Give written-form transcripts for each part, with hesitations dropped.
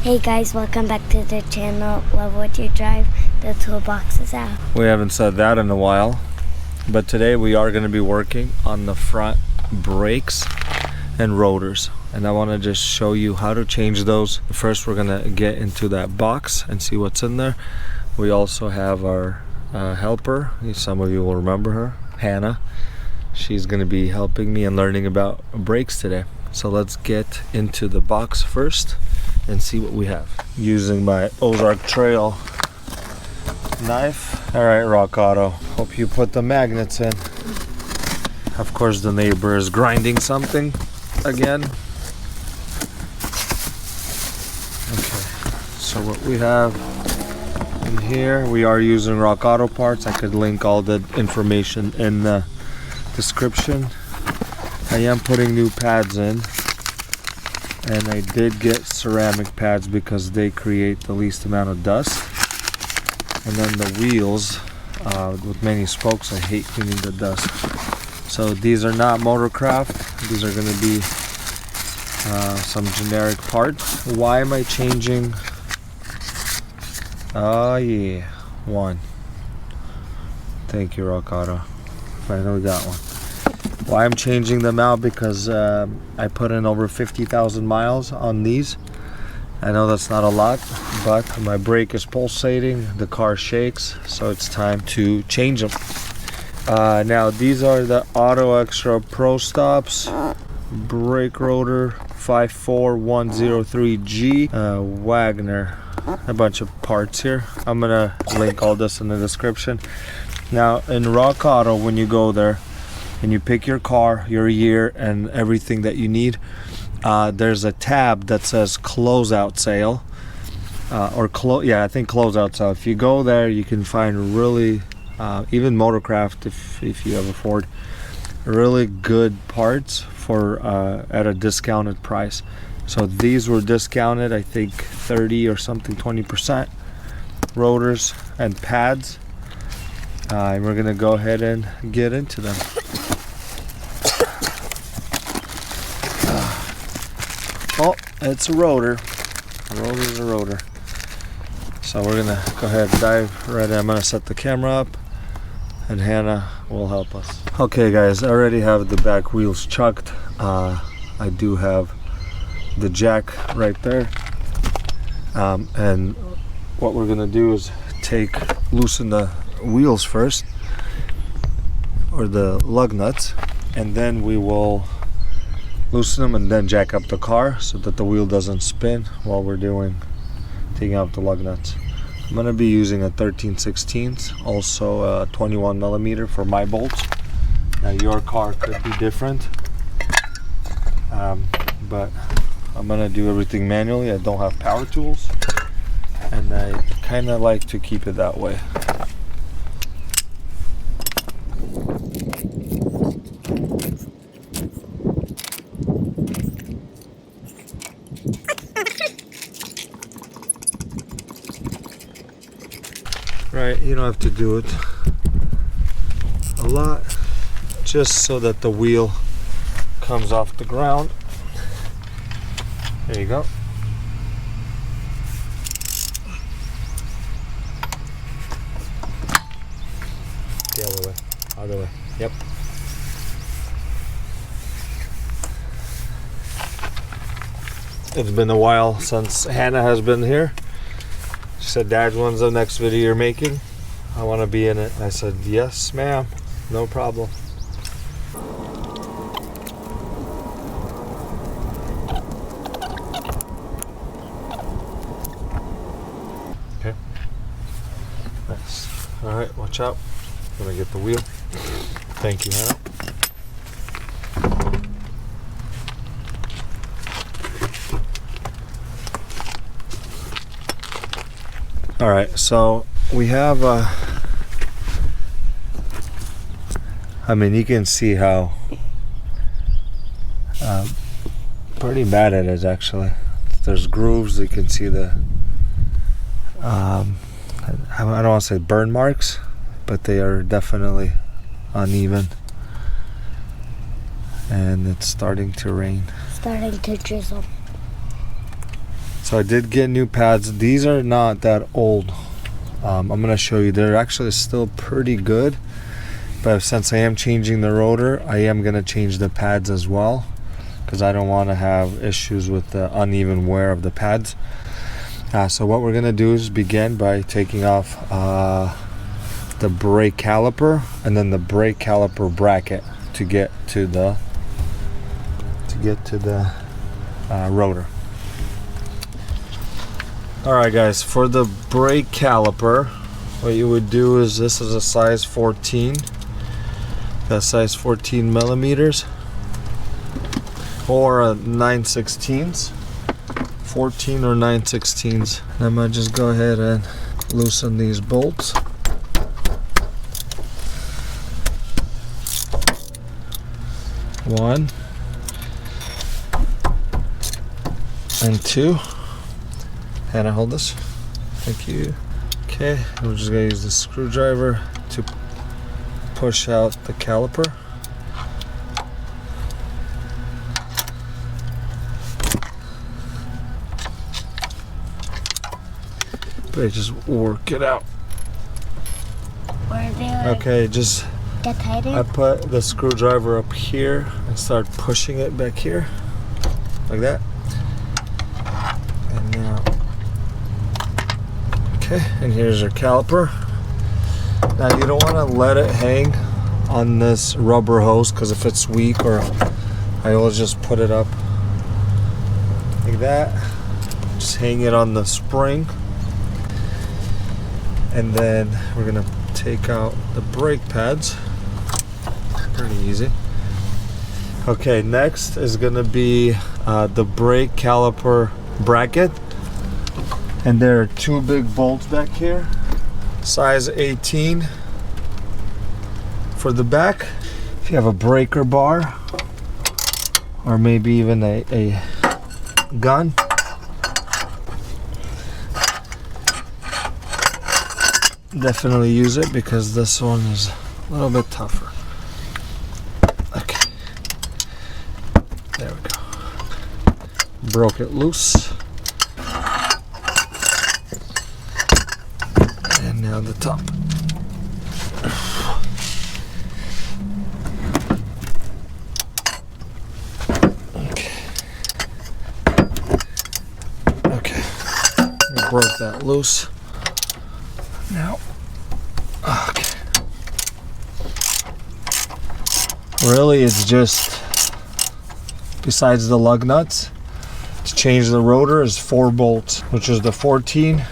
Hey guys, welcome back to the channel. Love what you drive. The toolbox is out. We haven't said that in a while, but today we are going to be working on the front brakes and rotors, and I want to just show you how to change those. First, we're going to get into that box and see what's in there. We also have our helper. Some of you will remember her, Hannah. She's going to be helping me and learning about brakes today. So let's get into the box first and see what we have. Using my Ozark Trail knife. All right, Rock Auto. Hope you put the magnets in. Of course, the neighbor is grinding something again. Okay, so what we have in here, we are using Rock Auto parts. I could link all the information in the description. I am putting new pads in, and I did get ceramic pads because they create the least amount of dust. And then the wheels, with many spokes, I hate cleaning the dust. So these are not Motorcraft. These are going to be some generic parts. Why am I changing? Oh yeah, one. Thank you, Rock Auto. Finally got one. Why I'm changing them out? Because I put in over 50,000 miles on these. I know that's not a lot, but my brake is pulsating, the car shakes, so it's time to change them. Now these are the Auto Extra Pro Stops brake rotor 54103G Wagner. A bunch of parts here. I'm gonna link all this in the description. Now in Rock Auto, when you go there and you pick your car, your year, and everything that you need, there's a tab that says closeout sale, I think closeout sale. If you go there, you can find really, even Motorcraft, if you have a Ford, really good parts for at a discounted price. So these were discounted, I think 30 or something, 20%. Rotors and pads, and we're gonna go ahead and get into them. Oh, it's a rotor. A rotor is a rotor. So we're gonna go ahead and dive right in. I'm gonna set the camera up and Hannah will help us. Okay guys, I already have the back wheels chucked. I do have the jack right there. And what we're gonna do is loosen the wheels first, or the lug nuts, and then we will loosen them and then jack up the car so that the wheel doesn't spin while we're taking out the lug nuts. I'm going to be using a 13/16, also a 21 millimeter for my bolts. Now your car could be different, but I'm going to do everything manually. I don't have power tools, and I kind of like to keep it that way. Right, you don't have to do it a lot, just so that the wheel comes off the ground. There you go. The other way, other way, yep. It's been a while since Hannah has been here. She said, "Dad, when's the next video you're making? I want to be in it." I said, "Yes, ma'am, no problem." Okay. Nice. All right, watch out. I'm gonna get the wheel. Thank you, Hannah. All right, so we have I mean, you can see how pretty bad it is actually. There's grooves. You can see the I don't want to say burn marks, but they are definitely uneven. And it's starting to rain. Starting to drizzle. So I did get new pads. These are not that old. I'm gonna show you. They're actually still pretty good. But since I am changing the rotor, I am gonna change the pads as well, because I don't want to have issues with the uneven wear of the pads. So what we're gonna do is begin by taking off the brake caliper and then the brake caliper bracket to get to the rotor. All right, guys. For the brake caliper, what you would do is, this is a size 14. That size 14 millimeters or a 9/16, 14 or 9/16. I'm gonna just go ahead and loosen these bolts. One and two. Hannah, hold this. Thank you. Okay, we're just gonna use the screwdriver to push out the caliper. But just work it out. Where are they? Okay, just Get tighter. I put the screwdriver up here and start pushing it back here, like that. And now, okay, and here's your caliper. Now you don't want to let it hang on this rubber hose, because if it's weak, or I always just put it up like that. Just hang it on the spring. And then we're gonna take out the brake pads. Pretty easy. Okay, next is gonna be the brake caliper bracket. And there are two big bolts back here. Size 18 for the back. If you have a breaker bar, or maybe even a gun, definitely use it, because this one is a little bit tougher. Okay, there we go. Broke it loose. And now the top. Okay, we broke that loose. Now, okay. Really, it's just, besides the lug nuts, to change the rotor is 4 bolts, which is the 14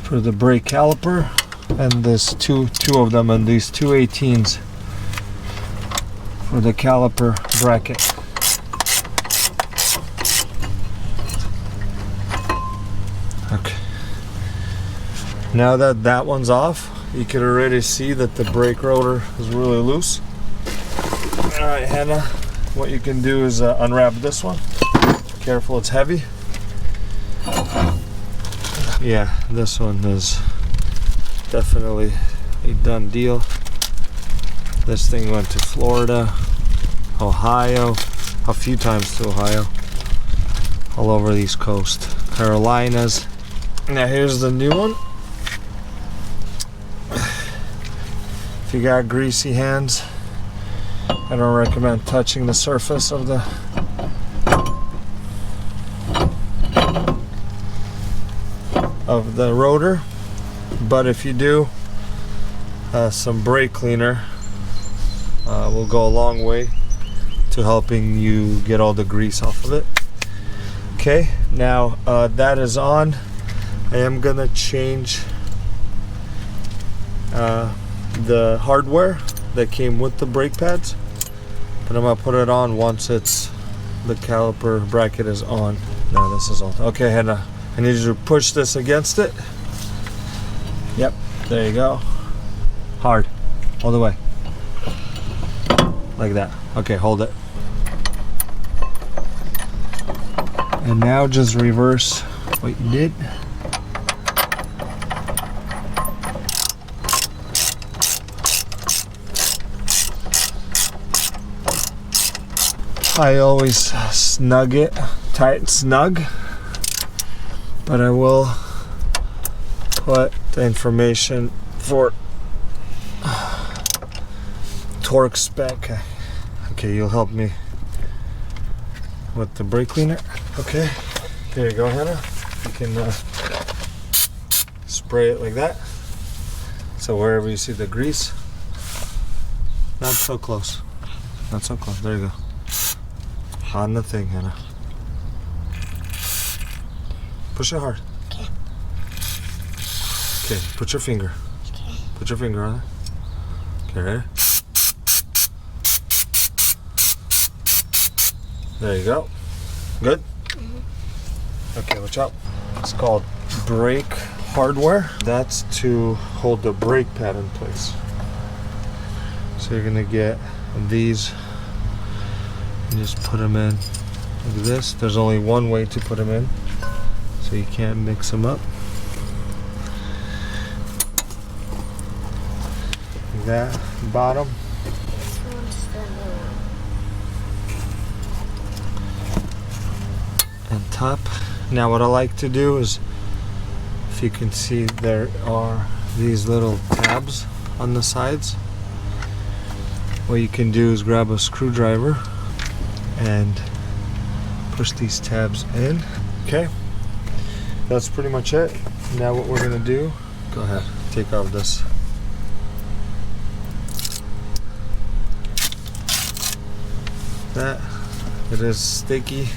for the brake caliper, and this two of them, and these two 18s for the caliper bracket. Okay. Now that that one's off, you can already see that the brake rotor is really loose. All right, Hannah, what you can do is unwrap this one. Careful, it's heavy. Yeah, this one is definitely a done deal. This thing went to Florida, Ohio, a few times to Ohio, all over the East Coast, Carolinas. Now here's the new one. If you got greasy hands, I don't recommend touching the surface of the rotor, but if you do, some brake cleaner will go a long way to helping you get all the grease off of it. Okay, now that is on. I am gonna change the hardware that came with the brake pads, but I'm gonna put it on once it's the caliper bracket is on. No, this is on. Okay, Hannah, I need you to push this against it. Yep, there you go. Hard, all the way, like that. Okay, hold it. And now just reverse what you did. I always snug it tight, snug, but I will put the information for torque spec. Okay, you'll help me with the brake cleaner. Okay, there you go, Hannah. You can spray it like that. So wherever you see the grease, not so close. Not so close. There you go. On the thing, Hannah. Push it hard. Okay. Okay, put your finger. Okay. Put your finger on it. Okay, ready? There you go. Good? Mm-hmm. Okay, watch out. It's called brake hardware. That's to hold the brake pad in place. So you're gonna get these and just put them in like this. There's only one way to put them in, so you can't mix them up. Like that, bottom. This one's the new one. And top. Now what I like to do is, if you can see, there are these little tabs on the sides. What you can do is grab a screwdriver and push these tabs in. Okay, that's pretty much it. Now what we're gonna do, go ahead, take off this. That, it is sticky.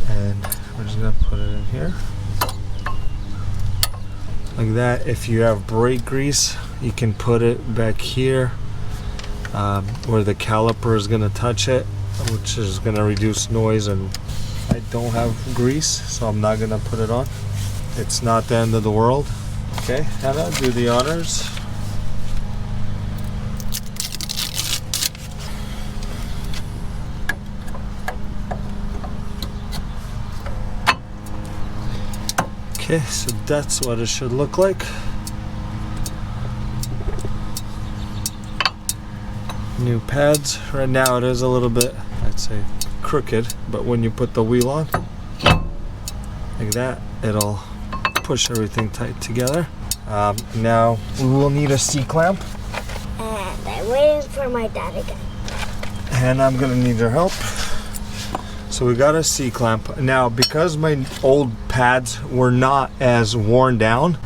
And we're just gonna put it in here. Like that. If you have brake grease, you can put it back here where the caliper is gonna touch it, which is gonna reduce noise, and I don't have grease, so I'm not gonna put it on. It's not the end of the world. Okay, Hannah, do the honors. Okay, so that's what it should look like. New pads. Right now it is a little bit, I'd say, crooked, but when you put the wheel on, like that, it'll push everything tight together. Now we will need a C-clamp. And I'm waiting for my dad again. And I'm gonna need your help. So we got a C-clamp. Now, because my old pads were not as worn down,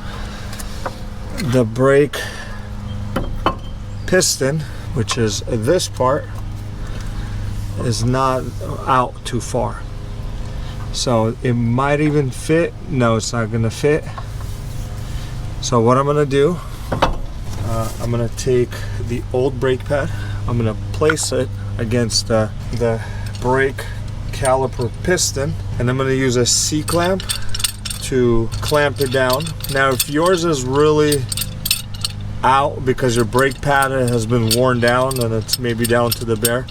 the brake piston, which is this part, is not out too far. So it might even fit. No, it's not gonna fit. So what I'm gonna do, I'm gonna take the old brake pad, I'm gonna place it against the brake caliper piston, and I'm going to use a C-clamp to clamp it down. Now if yours is really out because your brake pad has been worn down and it's maybe down to the bare,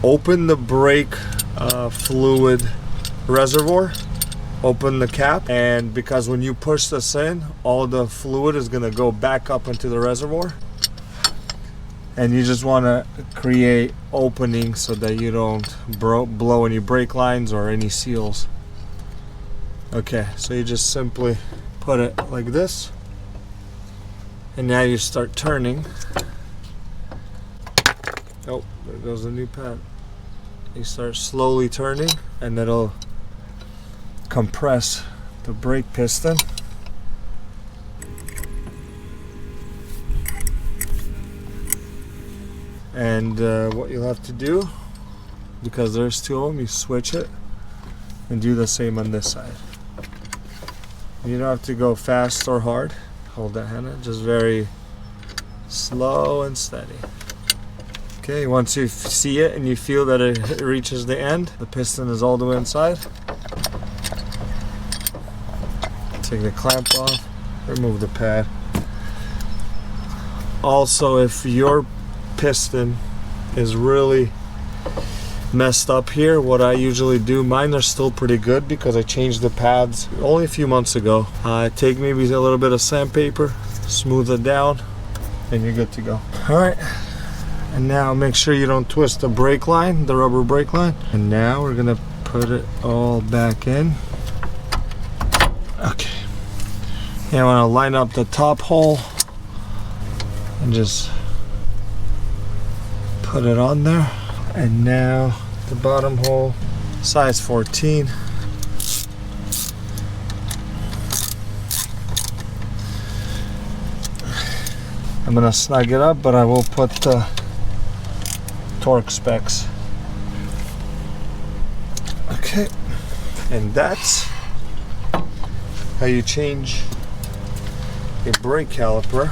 open the brake fluid reservoir, open the cap, and because when you push this in, all the fluid is going to go back up into the reservoir. And you just want to create openings so that you don't blow any brake lines or any seals. Okay, so you just simply put it like this. And now you start turning. Oh, there goes the new pad. You start slowly turning, and it'll compress the brake piston. And what you'll have to do, because there's two of them, you switch it and do the same on this side. You don't have to go fast or hard. Hold that, Hannah. Just very slow and steady. Okay, once you see it and you feel that it reaches the end, the piston is all the way inside. Take the clamp off, remove the pad. Also, if your piston is really messed up here, what I usually do, mine are still pretty good because I changed the pads only a few months ago. I take maybe a little bit of sandpaper, smooth it down, and you're good to go. All right, and now make sure you don't twist the brake line, the rubber brake line. And now we're gonna put it all back in. Okay. And I want to line up the top hole and just put it on there. And now the bottom hole, size 14. I'm gonna snug it up, but I will put the torque specs. Okay, and that's how you change a brake caliper.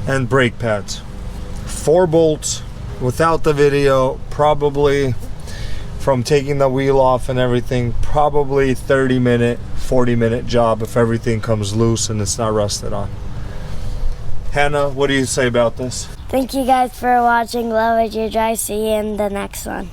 And brake pads. 4 bolts without the video, probably from taking the wheel off and everything, probably 30-minute, 40-minute job if everything comes loose and it's not rusted on. Hannah, what do you say about this? Thank you guys for watching. Love what you drive. See you in the next one.